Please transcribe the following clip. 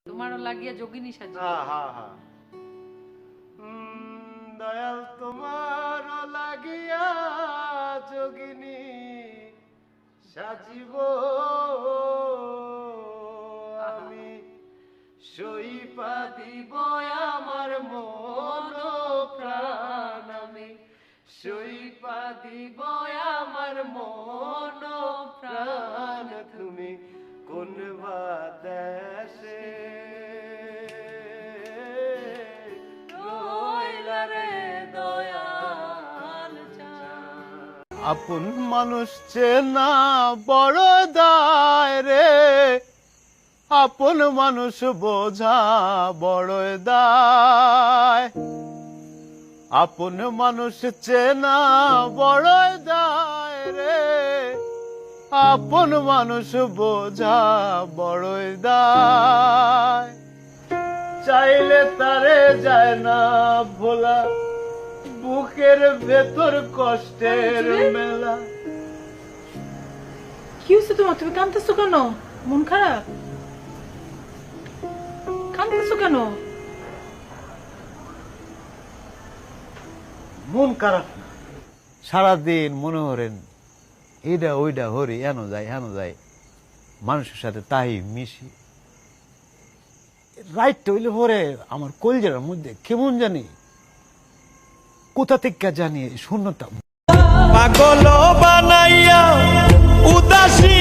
তোমারও লাগিয়া যোগিনী সাজি। হ্যাঁ হ্যাঁ হ্যাঁ। দয়াল তোমারও লাগিয়া যোগিনী সাজিব আমি, সইপা দিব আমার মন প্রাণ আমি, সইপা দিব আমার মন প্রাণ তুমি কোন বা দেশে রইলা রে দয়াল চাঁদ। আপন মানুষ চেনা বড় দায় রে, আপন মানুষ বোঝা বড় দায়, আপন মানুষ চেনা বড় দায় রে, আপন মানুষ বোঝা বড় দায়, চাইলে তারে যায় না ভোলা, বুকের ভেতর কষ্টের মেলা। কি হয়েছে তোমার? তুমি কাঁদতেছো কেন? মন খারাপ? কাঁদতেছো কেন? মন খারাপ না, সারাদিন মনে করেন এইটা ওইটা হরি, হেন যায় মানুষের সাথে তাই মিশি, রাইট হইলে পরে আমার কলজের মধ্যে কেমন জানি কোথা থেকে জানি শূন্যতা পাগল বানাইয়া উদাসী